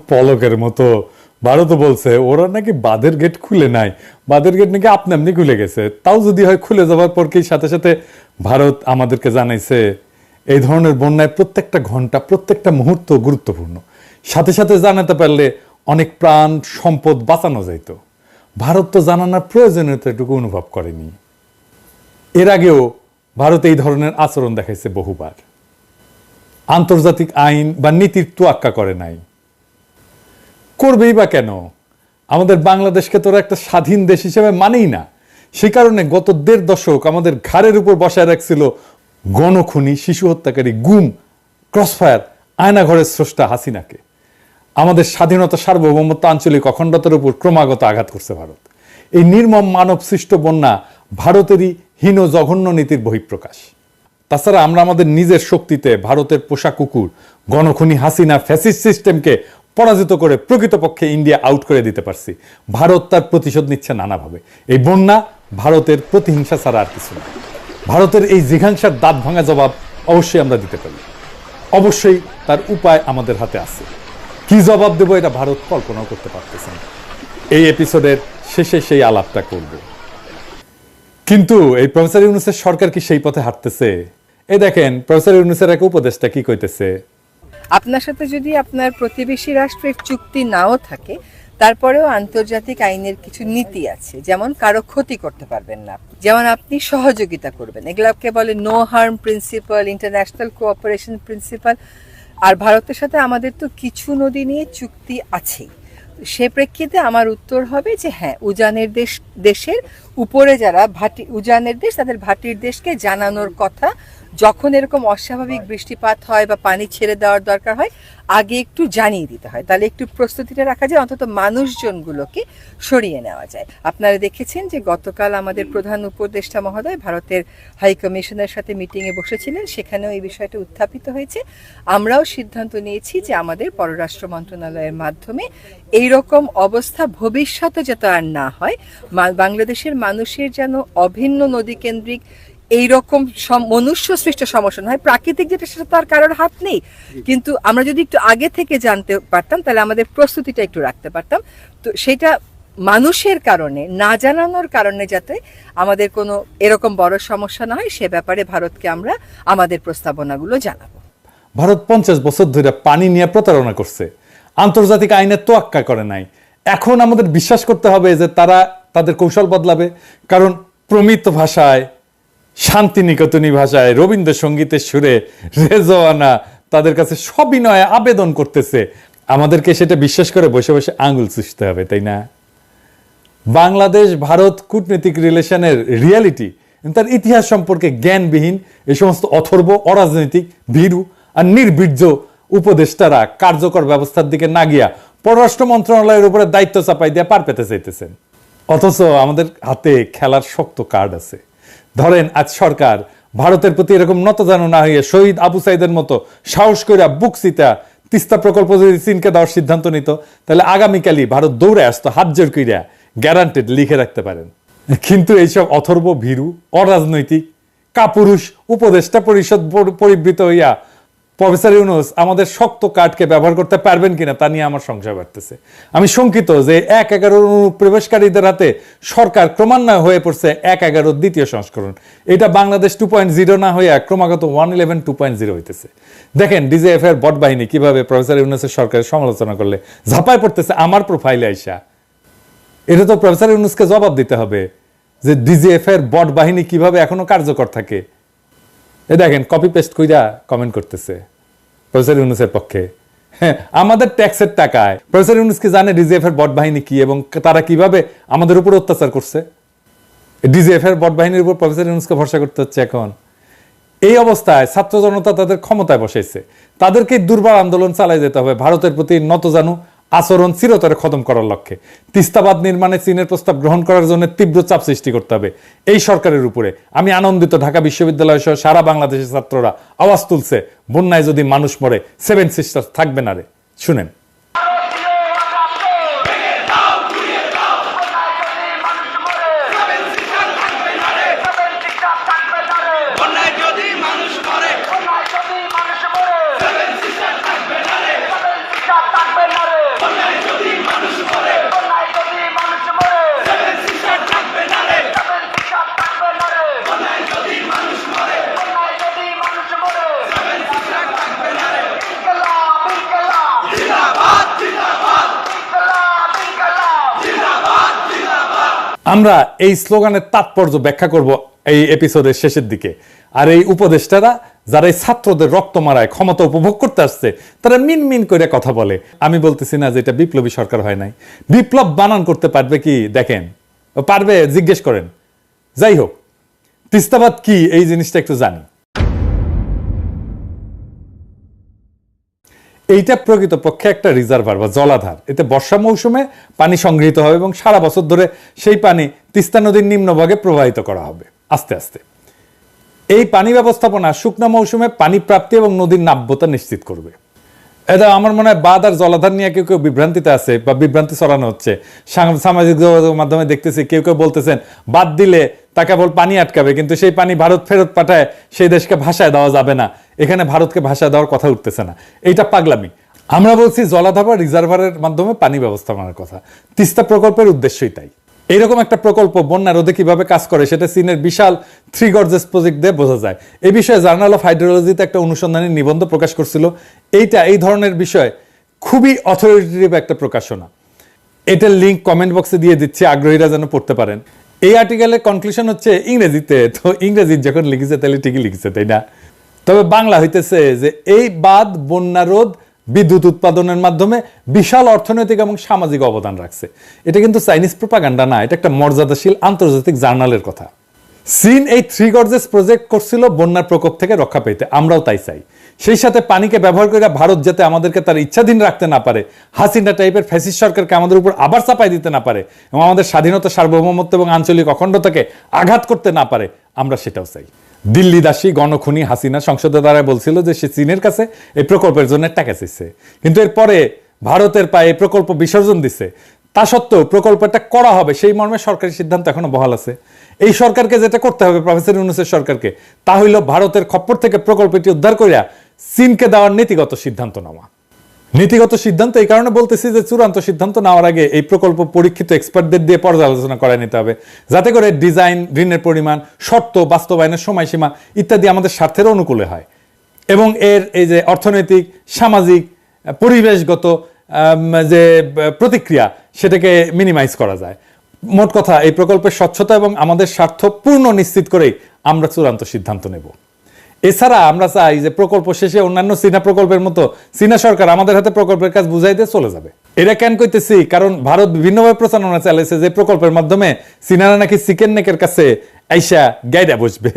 পলকের মতো। ভারতও বলছে ওরা নাকি বাঁধের গেট খুলে নাই, বাঁধের গেট নাকি আপনি আপনি খুলে গেছে। তাও যদি হয় খুলে যাওয়ার পর কি সাথে সাথে ভারত আমাদেরকে জানাইছে এই ধরনের বন্যায় প্রত্যেকটা ঘন্টা প্রত্যেকটা মুহূর্ত গুরুত্বপূর্ণ, সাথে সাথে জানাতে পারলে অনেক প্রাণ সম্পদ বাঁচানো যাইত। ভারত তো জানানোর প্রয়োজনীয়তা এটুকু অনুভব করেনি। এর আগেও ভারত এই ধরনের আচরণ দেখাইছে বহুবার। আন্তর্জাতিক আইন বা নীতির তোয়াক্কা করে নাই, করবেই বা কেন? আমাদের বাংলাদেশকে তোরা একটা স্বাধীন দেশ হিসেবে মানেই না। সেই কারণে গত ১.৫ দশক আমাদের ঘাড়ের উপর বসায় রাখছিল গণখুনি, শিশু হত্যাকারী, গুম, ক্রসফায়ার, আয়নাঘরের স্রষ্টা হাসিনাকে। আমাদের স্বাধীনতা, সার্বভৌমত্ব, আঞ্চলিক অখণ্ডতার উপর ক্রমাগত আঘাত করছে ভারত। এই নির্মম মানব সৃষ্ট বন্যা ভারতেরই হীন জঘন্য নীতির বহিঃপ্রকাশ। তাছাড়া আমরা আমাদের নিজের শক্তিতে ভারতের পোষা কুকুর গণখুনি হাসিনা ফ্যাসিস্ট সিস্টেমকে পরাজিত করে প্রকৃতপক্ষে ইন্ডিয়া আউট করে দিতে পারছি। ভারত তার প্রতিশোধ নিচ্ছে নানাভাবে। এই বন্যা ভারতের প্রতিহিংসা ছাড়া আর কিছু না। ভারতের এই জিঘাংসার দাঁত ভাঙা জবাব অবশ্যই আমরা দিতে পারি। অবশ্যই তার উপায় আমাদের হাতে আছে। কি জবাব দেবো এটা ভারত কল্পনাও করতে পারতেছে না। এই এপিসোডের শেষে সেই আলাপটা করব। কিন্তু এই প্রফেসর ইউনূসের সরকার কি সেই পথে হাঁটতেছে? এই দেখেন প্রফেসর ইউনূসের এক উপদেষ্টা কি কইতেছে। আপনার সাথে যদি আপনার প্রতিবেশী রাষ্ট্রের চুক্তি নাও থাকে, তারপরেও আন্তর্জাতিক আইনের কিছু নীতি আছে, যেমন কারো ক্ষতি করতে পারবেন না, যেমন আপনি সহযোগিতা করবেন। এগুলোকে বলে no harm principle, international cooperation principle. আর ভারতের সাথে আমাদের তো কিছু নদী নিয়ে চুক্তি আছেই। সে প্রেক্ষিতে আমার উত্তর হবে যে হ্যাঁ, উজানের দেশের উপরে যারা উজানের দেশ, তাদের ভাটির দেশকে জানানোর কথা, যখন এরকম অস্বাভাবিক বৃষ্টিপাত হয় বা পানি ছেড়ে দেওয়ার দরকার হয়, আগে একটু জানিয়ে দিতে হয়। তাহলে একটু প্রস্তুতিটা রাখা যায়, অন্তত মানুষজনগুলোকে সরিয়ে নেওয়া যায়। আপনারা দেখেছেন যে গতকাল আমাদের প্রধান উপদেষ্টা মহোদয় ভারতের হাই কমিশনের সাথে মিটিংয়ে বসেছিলেন, সেখানেও এই বিষয়টা উত্থাপিত হয়েছে। আমরাও সিদ্ধান্ত নিয়েছি যে আমাদের পররাষ্ট্র মন্ত্রণালয়ের মাধ্যমে এইরকম অবস্থা ভবিষ্যতে যাতে আর না হয়, বাংলাদেশের মানুষের যেন অভিন্ন নদীকেন্দ্রিক এইরকম মনুষ্য সৃষ্ট সমস্যা না হয়। প্রাকৃতিক যেটা, সেটা তো আর কারোর হাত নেই, কিন্তু আমরা যদি একটু আগে থেকে জানতে পারতাম তাহলে আমাদের প্রস্তুতিটা একটু রাখতে পারতাম। তো সেটা মানুষের কারণে, না জানানোর কারণে যাতে আমাদের কোনো এরকম বড় সমস্যা না হয়, সে ব্যাপারে ভারতকে আমরা আমাদের প্রস্তাবনাগুলো জানাবো। ভারত 50 বছর ধরে পানি নিয়ে প্রতারণা করছে, আন্তর্জাতিক আইনের তোয়াক্কা করে নাই। এখন আমাদের বিশ্বাস করতে হবে যে তারা তাদের কৌশল বদলাবে, কারণ প্রমিত ভাষায়, শান্তিনিকেতনী ভাষায়, রবীন্দ্রসঙ্গীতের সুরে রেজওয়ানা তাদের কাছে সবিনয়ে আবেদন করতেছে। আমাদেরকে সেটা বিশ্বাস করে বসে বসে আঙুল চুষতে হবে, তাই না? বাংলাদেশ ভারত কূটনৈতিক রিলেশনের রিয়ালিটি, তার ইতিহাস সম্পর্কে জ্ঞানবিহীন এই সমস্ত অথর্ব, অরাজনৈতিক, ভীরু আর নির্বীর্য উপদেষ্টারা কার্যকর ব্যবস্থার দিকে না গিয়া পররাষ্ট্র মন্ত্রণালয়ের উপরে দায়িত্ব চাপাই দিয়ে পার পেতে চাইতেছেন। অথচ আমাদের হাতে খেলার শক্ত কার্ড আছে। ধরেন আজ সরকার ভারতের প্রতি এরকম নতজানু না হইয়া শহীদ আবু সাইদের মতো সাহস করে বুক চিতা তিস্তা প্রকল্প যদি চীনকে দেওয়ার সিদ্ধান্ত নিত, তাহলে আগামীকালই ভারত দৌড়ে আসতো, হাত জোর কইরা গ্যারান্টেড লিখে রাখতে পারেন। কিন্তু এইসব অথর্ব, ভীরু, অরাজনৈতিক, কাপুরুষ উপদেষ্টা পরিষদ পরিবৃত হইয়া প্রফেসর ইউনূস আমাদের শক্ত কার্ডকে ব্যবহার করতে পারবেন কিনা তা নিয়ে আমার সংশয় বাড়তেছে। আমি শঙ্কিত যে 1-11 অনুপ্রবেশকারীদের হাতে সরকার ক্রমান্বয়ে হয়ে পড়ছে 1-11 দ্বিতীয় সংস্করণ। এটা বাংলাদেশ 2.0 না হইয়া ক্রমাগত 111 2.0 হইতেছে। দেখেন ডিজিএফ এর বট বাহিনী কিভাবে প্রফেসর ইউনূসের সরকারের সমালোচনা করলে ঝাঁপায় পড়তেছে আমার প্রোফাইলে আইসা। এটা তো প্রফেসর ইউনূসকে জবাব দিতে হবে যে ডিজিএফ এর বট বাহিনী কিভাবে এখনো কার্যকর থাকে। এ দেখেন কপি পেস্ট কইরা কমেন্ট করতেছে প্রফেসর ইউনূসের পক্ষে। হ্যাঁ, আমাদের ট্যাক্সের টাকায় প্রফেসর ইউনূস কি জানে ডিজিএফ এর বট বাহিনী কি এবং তারা কিভাবে আমাদের উপর অত্যাচার করছে? ডিজিএফ এর বট বাহিনীর উপর প্রফেসর ইউনূসকে ভরসা করতে হচ্ছে এখন। এই অবস্থায় ছাত্র জনতা তাদের ক্ষমতায় বসাইছে, তাদেরকে দুর্বার আন্দোলন চালাই যেতে হবে ভারতের প্রতি নতজানু আচরণ চিরতরে খতম করার লক্ষ্যে। তিস্তাবাদ নির্মাণে চীনের প্রস্তাব গ্রহণ করার জন্য তীব্র চাপ সৃষ্টি করতে হবে এই সরকারের উপরে। আমি আনন্দিত ঢাকা বিশ্ববিদ্যালয় সহ সারা বাংলাদেশের ছাত্ররা আওয়াজ তুলছে, বন্যায় যদি মানুষ মরে 7 সিস্টার্স থাকবে না রে। শুনেন। থাকবে না রে। আমরা এই স্লোগানের তাৎপর্য ব্যাখ্যা করব এই এপিসোডের শেষের দিকে। আর এই উপদেষ্টারা যারা এই ছাত্রদের রক্ত মারায় ক্ষমতা উপভোগ করতে আসছে, তারা মিন করে কথা বলে। আমি বলতেছি না যে এটা বিপ্লবী সরকার হয় নাই। বিপ্লব বানান করতে পারবে কি দেখেন, পারবে জিজ্ঞেস করেন। যাই হোক, তিস্তাবাদ কি এই জিনিসটা একটু জানি। এইটা প্রকৃতপক্ষে একটা রিজার্ভার বা জলাধার। এতে বর্ষা মৌসুমে পানি সংগৃহীত হবে এবং সারা বছর ধরে সেই পানি তিস্তা নদীর নিম্নভাগে প্রবাহিত করা হবে আস্তে আস্তে। এই পানি ব্যবস্থাপনা শুকনা মৌসুমে পানি প্রাপ্তি এবং নদীর নাব্যতা নিশ্চিত করবে। এটা আমার মনে হয় বাঁধ আর জলাধার নিয়ে কেউ কেউ বিভ্রান্তিতে আছে বা বিভ্রান্তি ছড়ানো হচ্ছে। সামাজিক যোগাযোগের মাধ্যমে দেখতেছি কেউ কেউ বলতেছেন বাদ দিলে তা কেবল পানি আটকাবে, কিন্তু সেই পানি ভারত ফেরত পাঠায় সেই দেশকে ভাষায় দেওয়া যাবে না, এখানে ভারতকে ভাষায় দেওয়ার কথা উঠতেছে না। এইটা পাগলামি। আমরা বলছি জলাধার বা রিজার্ভারের মাধ্যমে পানি ব্যবস্থাপনার কথা। তিস্তা প্রকল্পের উদ্দেশ্যই তাই। এইরকম একটা প্রকল্প বন্যা রোধে কিভাবে কাজ করে সেটা চীনের বিশাল 3 গর্জেস প্রজেক্ট দিয়ে বোঝা যায়। এই বিষয়ে জার্নাল অফ হাইড্রোলজিতে একটা অনুসন্ধানী নিবন্ধ প্রকাশ করছিল। এই ধরনের বিষয় খুবই অথরিটেটিভ একটা প্রকাশনা। এটার লিঙ্ক কমেন্ট বক্সে দিয়ে দিচ্ছি, আগ্রহীরা যেন পড়তে পারেন। এই আর্টিকেলের কনক্লুশন হচ্ছে ইংরেজিতে, তো ইংরেজি যখন লিখেছে তাহলে ঠিকই লিখেছে, তাই না? তবে বাংলা হইতেছে যে এই বাঁধ বন্যা রোধ বিদ্যুৎ উৎপাদনের মাধ্যমে বিশাল অর্থনৈতিক এবং সামাজিক অবদান রাখছে। এটা কিন্তু চাইনিজ প্রোপাগান্ডা না, এটা একটা মর্যাদাশীল আন্তর্জাতিক জার্নালের কথা। চীন এই 3 গর্জেস প্রজেক্ট করছিল বন্যার প্রকোপ থেকে রক্ষা পেতে, আমরাও তাই চাই। সেই সাথে পানিকে ব্যবহার করে ভারত যাতে আমাদেরকে তার ইচ্ছাধীন রাখতে না পারে, হাসিনা টাইপের ফ্যাসিস্ট সরকারকে আমাদের উপর আবার চাপাই দিতে না পারে এবং আমাদের স্বাধীনতা, সার্বভৌমত্ব এবং আঞ্চলিক অখণ্ডতাকে আঘাত করতে না পারে, আমরা সেটাও চাই। দিল্লি দাসী গণখুনি হাসিনা সংসদে দ্বারা বলছিল যে সে চীনের কাছে এই প্রকল্পের জন্য টাকা চাইছে, কিন্তু এরপরে ভারতের পায়ে প্রকল্প বিসর্জন দিছে। তা সত্ত্বেও প্রকল্পটা করা হবে সেই মর্মে সরকারি সিদ্ধান্ত এখনো বহাল আছে। এই সরকারকে যেটা করতে হবে, প্রফেসর ইউনূসের সরকারকে, তা হইল ভারতের খপ্পর থেকে প্রকল্পটি উদ্ধার করিয়া চীনকে দেওয়ার নীতিগত সিদ্ধান্ত নেওয়া। নীতিগত সিদ্ধান্ত এই কারণে বলতেছি যে চূড়ান্ত সিদ্ধান্ত নেওয়ার আগে এই প্রকল্প পরীক্ষিত এক্সপার্টদের দিয়ে পর্যালোচনা করে নিতে হবে, যাতে করে ডিজাইন, ঋণের পরিমাণ, শর্ত, বাস্তবায়নের সময়সীমা ইত্যাদি আমাদের স্বার্থের অনুকূলে হয় এবং এর এই যে অর্থনৈতিক, সামাজিক, পরিবেশগত যে প্রতিক্রিয়া সেটাকে মিনিমাইজ করা যায়। মোট কথা, এই প্রকল্পের স্বচ্ছতা এবং আমাদের স্বার্থ পূর্ণ নিশ্চিত করেই আমরা চূড়ান্ত সিদ্ধান্ত নেব। এছাড়া আমরা চাই যে প্রকল্প শেষে অন্যান্য চীনা প্রকল্পের মতো চীনা সরকার আমাদের হাতে প্রকল্পের কাজ বুঝাই দিয়ে চলে যাবে। এটা কেন কইতেছি, কারণ ভারত বিভিন্নভাবে প্রচারণা চালাইছে যে প্রকল্পের মাধ্যমে চীনারা নাকি চিকেন নেকের কাছে আইসা গাইডা বসবে,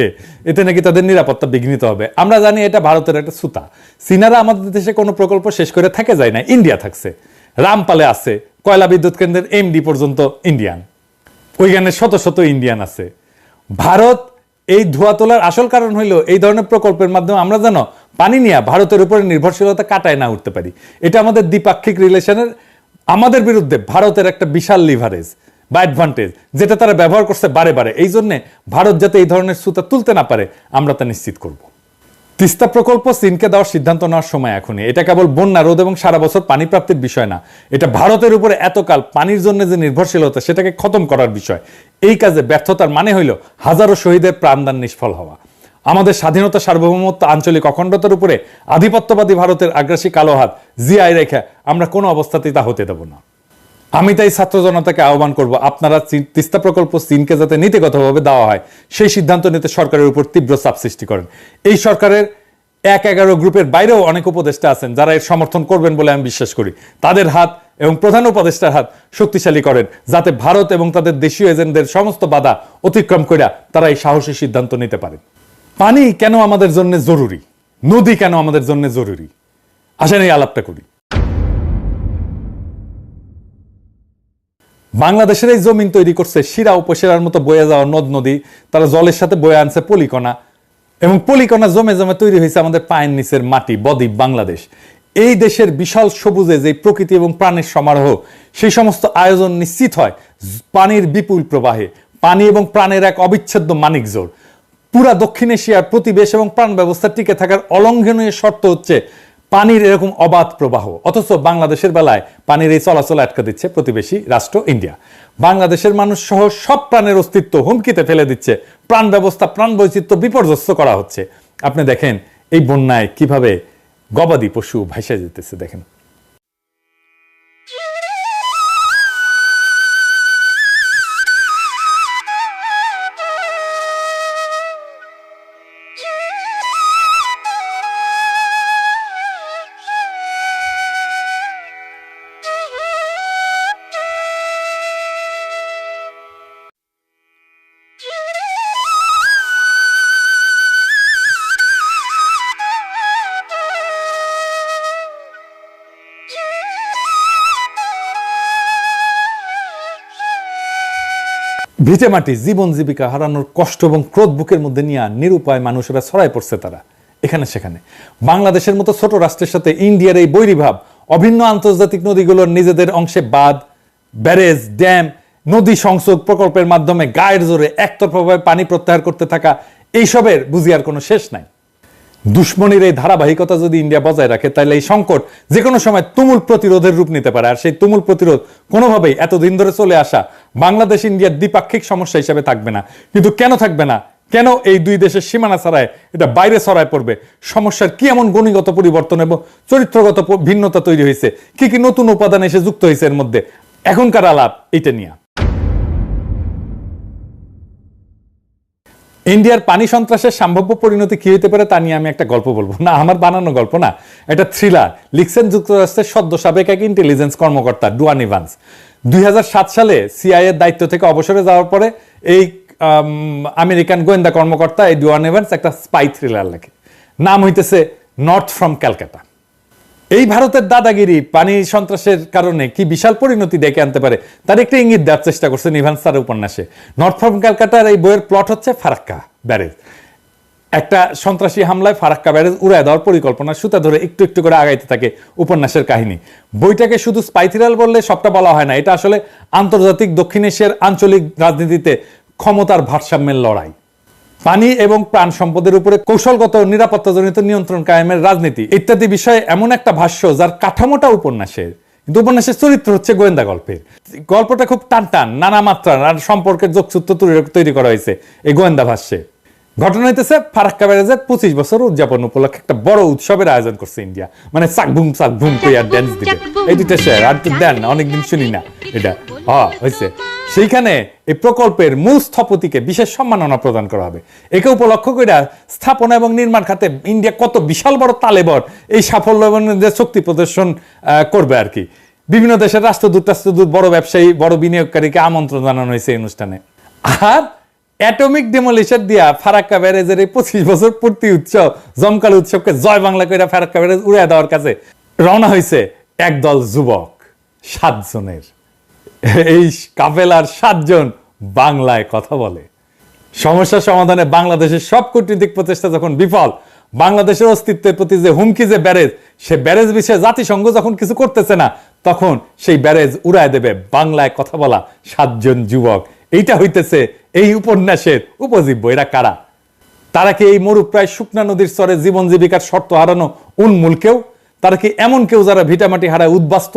এতে নাকি তাদের নিরাপত্তা বিঘ্নিত হবে। আমরা জানি এটা ভারতের একটা ছুতা। চীনারা আমাদের দেশে কোনো প্রকল্প শেষ করে থাকে যায় না। ইন্ডিয়া থাকছে, রামপালে আছে, কয়লা বিদ্যুৎ কেন্দ্রের এমডি পর্যন্ত ইন্ডিয়ান, ওইখানে শত শত ইন্ডিয়ান আছে। ভারত এই ধোয়া তোলার আসল কারণ হইল এই ধরনের প্রকল্পের মাধ্যমে আমরা যেন পানি নিয়ে ভারতের উপরে নির্ভরশীলতা কাটায় না উঠতে পারি। এটা আমাদের দ্বিপাক্ষিক রিলেশনের আমাদের বিরুদ্ধে ভারতের একটা বিশাল লিভারেজ বা অ্যাডভান্টেজ, যেটা তারা ব্যবহার করছে বারে বারে। এই জন্যে ভারত যাতে এই ধরনের সুতা তুলতে না পারে আমরা তা নিশ্চিত করব। তিস্তা প্রকল্প চীনকে দেওয়ার সিদ্ধান্ত নেওয়ার সময় এখনই। এটা কেবল বন্যা রোধ এবং সারা বছর পানি প্রাপ্তির বিষয় না, এটা ভারতের উপরে এতকাল পানির জন্য যে নির্ভরশীলতা সেটাকে খতম করার বিষয়। এই কাজে ব্যর্থতার মানে হইল হাজারো শহীদের প্রাণদান নিষ্ফল হওয়া। আমাদের স্বাধীনতা, সার্বভৌমত্ব, আঞ্চলিক অখণ্ডতার উপরে আধিপত্যবাদী ভারতের আগ্রাসী কালো হাত জিআই রেখে আমরা কোনো অবস্থাতেই তা হতে দেব না। আমি তাই ছাত্র জনতাকে আহ্বান করব, আপনারা তিস্তা প্রকল্প চীনকে যাতে নীতিগতভাবে দেওয়া হয় সেই সিদ্ধান্ত নিতে সরকারের উপর তীব্র চাপ সৃষ্টি করেন। এই সরকারের 1-11 গ্রুপের বাইরেও অনেক উপদেষ্টা আছেন যারা এর সমর্থন করবেন বলে আমি বিশ্বাস করি। তাদের হাত এবং প্রধান উপদেষ্টার হাত শক্তিশালী করেন, যাতে ভারত এবং তাদের দেশীয় এজেন্টদের সমস্ত বাধা অতিক্রম করে তারা এই সাহসী সিদ্ধান্ত নিতে পারেন। পানি কেন আমাদের জন্য জরুরি, নদী কেন আমাদের জন্য জরুরি, আসেন এই আলাপটা করি। বাংলাদেশের এই জমিন তৈরি করছে শিরা উপশিরার মতো বয়ে যাওয়া নদ নদী, তারা জলের সাথে বয়ে আনছে পলিকণা, এবং পলিকণা জমে জমে তৈরি হয়েছে আমাদের পায়ের নিচের মাটি, বদ্বীপ বাংলাদেশ। এই দেশের বিশাল সবুজে যে প্রকৃতি এবং প্রাণের সমারোহ, সেই সমস্ত আয়োজন নিশ্চিত হয় পানির বিপুল প্রবাহে। পানি এবং প্রাণের এক অবিচ্ছেদ্য মানিকজোড়। পুরা দক্ষিণ এশিয়ার প্রতিবেশ এবং প্রাণ ব্যবস্থা টিকে থাকার অলঙ্ঘনীয় শর্ত হচ্ছে পানির এরকম অবাধ প্রবাহ। অথচ বাংলাদেশের বেলায় পানির এই চলাচল আটকে দিচ্ছে প্রতিবেশী রাষ্ট্র ইন্ডিয়া। বাংলাদেশের মানুষ সহ সব প্রাণের অস্তিত্ব হুমকিতে ফেলে দিচ্ছে, প্রাণ ব্যবস্থা, প্রাণ বৈচিত্র্য বিপর্যস্ত করা হচ্ছে। আপনি দেখেন এই বন্যায় কিভাবে গবাদি পশু ভাসে যেতেছে, দেখেন। ভিটেমাটি জীবন জীবিকা হারানোর কষ্ট এবং ক্রোধ বুকের মধ্যে নিয়ে নিরুপায় মানুষেরা ছড়ায় পড়ছে তারা এখানে সেখানে। বাংলাদেশের মতো ছোট রাষ্ট্রের সাথে ইন্ডিয়ার এই বৈরীভাব, অভিন্ন আন্তর্জাতিক নদীগুলোর নিজেদের অংশে বাঁধ, ব্যারেজ, ড্যাম, নদী সংযোগ প্রকল্পের মাধ্যমে গায়ের জোরে একতরফাভাবে পানি প্রত্যাহার করতে থাকা, এইসবের বুঝি আর কোনো শেষ নাই। দুশ্মনীর এই ধারাবাহিকতা যদি ইন্ডিয়া বজায় রাখে তাহলে এই সংকট যে কোনো সময় তুমুল প্রতিরোধের রূপ নিতে পারে। আর সেই তুমুল প্রতিরোধ কোনোভাবেই এতদিন ধরে চলে আসা বাংলাদেশ ইন্ডিয়ার দ্বিপাক্ষিক সমস্যা হিসেবে থাকবে না। কিন্তু কেন থাকবে না, কেন এই দুই দেশের সীমানা ছাড়ায় এটা বাইরে ছড়ায় পড়বে? সমস্যার কি এমন গুণগত পরিবর্তন এবং চরিত্রগত ভিন্নতা তৈরি হয়েছে? কি কি নতুন উপাদান এসে যুক্ত হয়েছে এর মধ্যে? এখনকার আলাপ এটা নিয়ে। ইন্ডিয়ার পানি সন্ত্রাসের সম্ভাব্য পরিণতি কি হতে পারে তা নিয়ে আমি একটা গল্প বলবো, না আমার বানানো গল্প না, এটা থ্রিলার। লিখছেন যুক্তরাষ্ট্রের সদ্য সাবেক এক ইন্টেলিজেন্স কর্মকর্তা ডুয়ান ইভান্স। 2007 সালে সিআইএ এর দায়িত্ব থেকে অবসরে যাওয়ার পরে এই আমেরিকান গোয়েন্দা কর্মকর্তা এই ডুয়ান ইভান্স একটা স্পাই থ্রিলার লেখে, নাম হইতেছে নর্থ ফ্রম ক্যালকাটা। এই ভারতের দাদাগিরি পানি সন্ত্রাসের কারণে কি বিশাল পরিণতি ডেকে আনতে পারে তার একটা ইঙ্গিত দেওয়ার চেষ্টা করছেন ইভান্স তার উপন্যাসে। নর্থ ফ্রম ক্যালকাটার এই বইয়ের প্লট হচ্ছে ফারাক্কা ব্যারেজ। একটা সন্ত্রাসী হামলায় ফারাক্কা ব্যারেজ উড়ায় দেওয়ার পরিকল্পনা সুতা ধরে একটু একটু করে আগাইতে থাকে উপন্যাসের কাহিনী। বইটাকে শুধু স্পাই থ্রিলার বললে সবটা বলা হয় না, এটা আসলে আন্তর্জাতিক দক্ষিণ এশিয়ার আঞ্চলিক রাজনীতিতে ক্ষমতার ভারসাম্যের লড়াই, পানি এবং প্রাণ সম্পদের উপরে কৌশলগত নিরাপত্তাজনিত নিয়ন্ত্রণ কায়েমের রাজনীতি ইত্যাদি বিষয়ে এমন একটা ভাষ্য যার কাঠামোটা উপন্যাসের, কিন্তু উপন্যাসের চরিত্র হচ্ছে গোয়েন্দা গল্পের। গল্পটা খুব টান টান, নানা মাত্রার আর সম্পর্কের যোগসূত্র তৈরি করা হয়েছে এই গোয়েন্দা ভাষ্যে। ঘটনা হইতেছে ফারাক্কা ব্যারেজের 25 বছর উদযাপন উপলক্ষে একটা বড় উৎসবের আয়োজন করছে ইন্ডিয়া, মানে চাকভুম কইয়া ড্যান্স দিবে। এই দুইটা শেয়ার আর তো দেন অনেকদিন শুনি না এটা হয়েছে। সেইখানে এই প্রকল্পের মূল স্থপতিকে বিশেষ সম্মাননা প্রদান করা হবে। একে উপলক্ষ করে স্থাপনা এবং নির্মাণ খাতে ইন্ডিয়া কত বিশাল বড় তালেবর এই সাফল্য এবং শক্তি প্রদর্শন করবে আর কি। বিভিন্ন দেশের রাষ্ট্রদূত বড় ব্যবসায়ী বড় বিনিয়োগকারীকে আমন্ত্রণ জানানো হয়েছে এই অনুষ্ঠানে। আর অ্যাটমিক ডেমোলিশন দিয়া ফারাক্কা ব্যারেজের এই 25 বছর পূর্তি উৎসব জমকালো উৎসবকে জয় বাংলা করে ফারাক্কা ব্যারেজ উড়ে দেওয়ার কাছে রওনা হয়েছে একদল যুবক 7 জনের। এই কাফেলার 7 জন বাংলায় কথা বলে। সমস্যা সমাধানে বাংলাদেশের সব কূটনৈতিক প্রচেষ্টা যখন বিফল, বাংলাদেশের অস্তিত্বের প্রতি যে হুমকি যে ব্যারেজ, সে ব্যারেজ বিষয়ে জাতিসংঘ যখন কিছু করতেছে না, তখন সেই ব্যারেজ উড়ায় দেবে বাংলায় কথা বলা 7 জন যুবক। এইটা হইতেছে এই উপন্যাসের উপজীব্য। এরা কারা? তারা কি এই মরুপ্রায় শুকনা নদীর স্তরে জীবন জীবিকার শর্ত হারানো উন্মূল কেউ? তারা কি এমন কেউ যারা ভিটামাটি হারায় উদ্বাস্ত?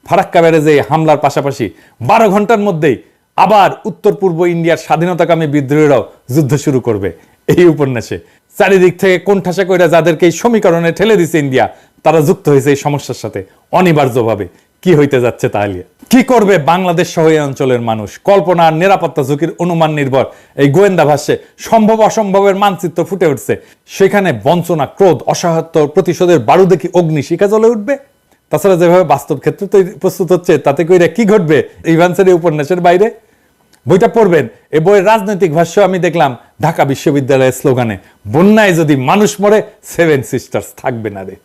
ফারাক্কা ব্যারেজে হামলার পাশাপাশি 12 ঘন্টার মধ্যেই আবার উত্তর পূর্ব ইন্ডিয়ার স্বাধীনতাকামী বিদ্রোহীরাও যুদ্ধ শুরু করবে এই উপন্যাসে। চারিদিক থেকে কোণঠাসা কইরা যাদেরকে এই সমীকরণে ঠেলে দিছে ইন্ডিয়া, তারা যুক্ত হয়েছে এই সমস্যার সাথে অনিবার্যভাবে। কি হইতে যাচ্ছে তাহলে? কি করবে বাংলাদেশ সহ এই অঞ্চলের মানুষ? কল্পনা আর নিরাপত্তা ঝুঁকির অনুমান নির্ভর এই গোয়েন্দা ভাষ্যে সম্ভব অসম্ভবের মানচিত্র ফুটে উঠছে। সেখানে বঞ্চনা, ক্রোধ, অসহায়ত্ব প্রতিশোধের বারুদে কি অগ্নিশিখা জ্বলে উঠবে? তাছাড়া যেভাবে বাস্তব ক্ষেত্রে প্রস্তুত হচ্ছে তাতে কইরা কি ঘটবে ইভান্সের এই উপন্যাসের বাইরে? বইটা পড়বেন। এই বইয়ের রাজনৈতিক ভাষ্য আমি দেখলাম ঢাকা বিশ্ববিদ্যালয়ের স্লোগানে, বন্যায় যদি মানুষ মরে 7 সিস্টার্স থাকবে না রে।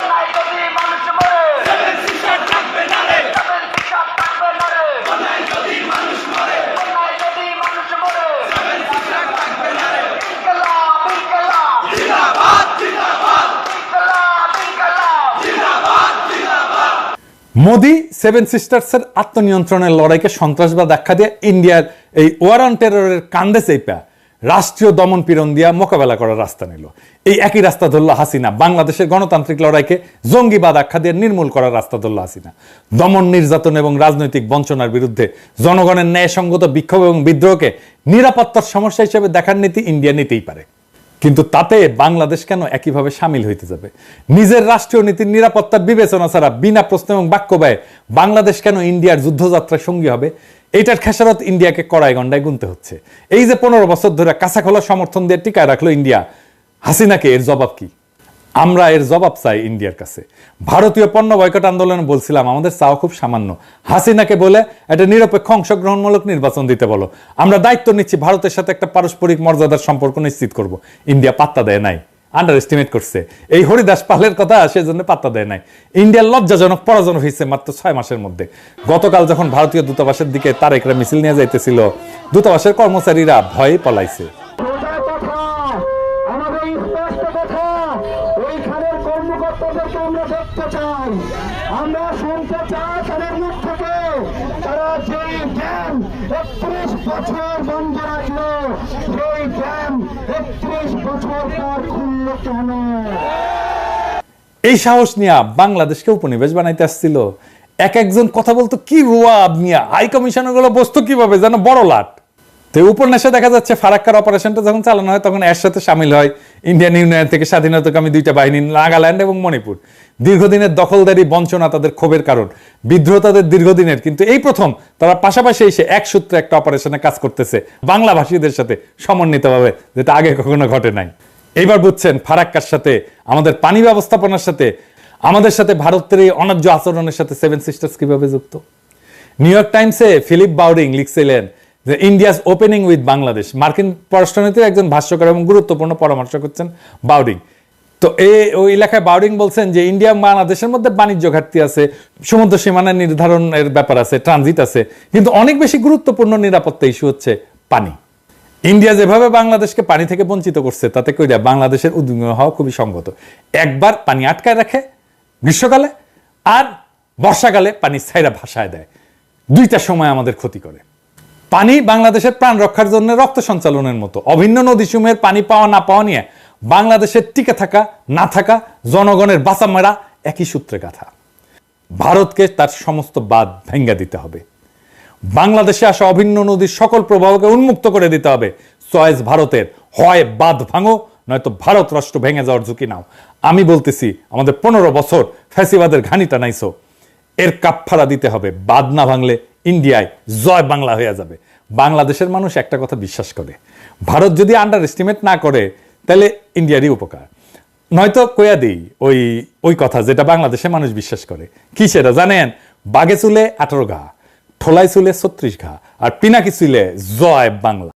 মোদি 7 সিস্টার্সের আত্মনিয়ন্ত্রণের লড়াইকে সন্ত্রাসবাদ আখ্যা দিয়ে ইন্ডিয়ার এই ওয়ার অন টেররের কান্দে চেপা রাষ্ট্রীয় দমন পীড়ন দিয়া মোকাবেলা করার রাস্তা নিল। এই একই রাস্তা ধরল হাসিনা। বাংলাদেশের গণতান্ত্রিক লড়াইকে জঙ্গিবাদ আখ্যা দিয়ে নির্মূল করার রাস্তা ধরল হাসিনা। দমন, নির্যাতন এবং রাজনৈতিক বঞ্চনার বিরুদ্ধে জনগণের ন্যায়সঙ্গত বিক্ষোভ এবং বিদ্রোহকে নিরাপত্তার সমস্যা হিসেবে দেখার নীতি ইন্ডিয়া নিতেই পারে। কিন্তু তাতে বাংলাদেশ কেন একইভাবে সামিল হইতে যাবে? নিজের রাষ্ট্রীয় নীতির নিরাপত্তার বিবেচনা ছাড়া বিনা প্রশ্ন এবং বাক্য ব্যয় বাংলাদেশ কেন ইন্ডিয়ার যুদ্ধযাত্রার সঙ্গী হবে? এইটার খেসারত ইন্ডিয়াকে কড়াই গন্ডায় গুনতে হচ্ছে। এই যে 15 বছর ধরে কাঁচা খোলা সমর্থন দিয়ে টিকায় রাখলো ইন্ডিয়া হাসিনাকে, এর জবাব কি? আমরা এর জবাব চাই ইন্ডিয়ার কাছে। ভারতীয় পণ্য বয়কট আন্দোলনে বলছিলাম আমাদের চাওয়া খুব সামান্য, হাসিনাকে বলে একটা নিরপেক্ষ অংশগ্রহণমূলক নির্বাচন দিতে বলো। আমরা দায়িত্ব নিচ্ছি ভারতের সাথে একটা পারস্পরিক মর্যাদার সম্পর্ক নিশ্চিত করব। ইন্ডিয়া পাত্তা দেয় নাই। আন্ডার এস্টিমেট করছে। এই হরিদাস পালের কথা সেজন্য পাত্তা দেয় নাই। ইন্ডিয়ার লজ্জাজনক পরাজয় হয়েছে মাত্র 6 মাসের মধ্যে। গতকাল যখন ভারতীয় দূতাবাসের দিকে তারেকরা মিছিল নিয়ে যাইতেছিল, দূতাবাসের কর্মচারীরা ভয়ে পলাইছে। আমরা শুনতে চাই তাদের মুখ থেকে তারা যেই ড্যাম 31 বছর বন্ধ রাখলো, সেই ড্যাম 31 বছর পর খুলল কেন? এই সাহস নিয়ে বাংলাদেশকে উপনিবেশ বানাইতে আসছিল। একজন কথা বলতো কি রুয়াব নিয়ে, হাই কমিশনার গুলো বসতো কিভাবে যেন বড় লাট। তো উপন্যাসে দেখা যাচ্ছে ফারাক্কার অপারেশনটা যখন চালানো হয় তখন এর সাথে সামিল হয় ইন্ডিয়ান ইউনিয়ন থেকে স্বাধীনতাকামী 2টা বাহিনী, নাগাল্যান্ড এবং মণিপুর। দীর্ঘদিনের দখলদারি বঞ্চনা তাদের ক্ষোভের কারণ, বিদ্রোহ তাদের দীর্ঘদিনের, কিন্তু এই প্রথম তারা পাশাপাশি এসে এক সূত্রে একটা অপারেশনে কাজ করতেছে বাংলাভাষীদের সাথে সমন্বিতভাবে, যেটা আগে কখনো ঘটে নাই। এইবার বুঝছেন ফারাক্কার সাথে, আমাদের পানি ব্যবস্থাপনার সাথে, আমাদের সাথে ভারতের এই অন্যায্য আচরণের সাথে সেভেন সিস্টার্স কিভাবে যুক্ত। নিউ ইয়র্ক টাইমসে ফিলিপ বাউডিং লিখছিলেন যে ইন্ডিয়াস ওপেনিং উইথ বাংলাদেশ। মার্কিন পররাষ্ট্রনীতির একজন ভাষ্যকার এবং গুরুত্বপূর্ণ পরামর্শ করছেন বাউডিং। তো ওই এলাকায় বাউডিং বলছেন যে ইন্ডিয়া বাংলাদেশের মধ্যে বাণিজ্য ঘাটতি আছে, সমুদ্র সীমানা নির্ধারণের ব্যাপার আছে, ট্রানজিট আছে, কিন্তু অনেক বেশি গুরুত্বপূর্ণ নিরাপত্তা ইস্যু হচ্ছে পানি। ইন্ডিয়া যেভাবে বাংলাদেশকে পানি থেকে বঞ্চিত করছে তাতে কইরা বাংলাদেশের উদ্বিগ্ন হওয়া খুবই সঙ্গত। একবার পানি আটকায় রাখে গ্রীষ্মকালে, আর বর্ষাকালে পানি ছাইরা ভাসায় দেয়। 2টা সময় আমাদের ক্ষতি করে। পানি বাংলাদেশের প্রাণ রক্ষার জন্য রক্ত সঞ্চালনের মতো। অভিন্ন নদীসমূহের পানি পাওয়া না পাওয়া নিয়ে বাংলাদেশের টিকে থাকা না থাকা, জনগণের বাঁচা মেরা একই সূত্রে গাথা। ভারতকে তার সমস্ত বাঁধ ভেঙ্গে দিতে হবে। বাংলাদেশে আসা অভিন্ন নদীর সকল প্রবাহকে উন্মুক্ত করে দিতে হবে। চয়েস ভারতের, হয় বাঁধ ভাঙো নয়তো ভারত রাষ্ট্র ভেঙে যাওয়ার ঝুঁকি নাও। আমি বলতেছি আমাদের 15 বছর ফ্যাসিবাদের ঘানিটা নাইছো, এর কাফফারা দিতে হবে। বাঁধ না ভাঙলে ইন্ডিয়ায় জয় বাংলা হয়ে যাবে। বাংলাদেশের মানুষ একটা কথা বিশ্বাস করে, ভারত যদি আন্ডার এস্টিমেট না করে তাহলে ইন্ডিয়ারই উপকার। নয়তো কইয়া দিই ওই কথা যেটা বাংলাদেশের মানুষ বিশ্বাস করে। কি সেটা জানেন? বাঘে চুলে 18 ঘা, ঠোলাই চুলে 36 ঘা, আর পিনাকি চুলে জয় বাংলা।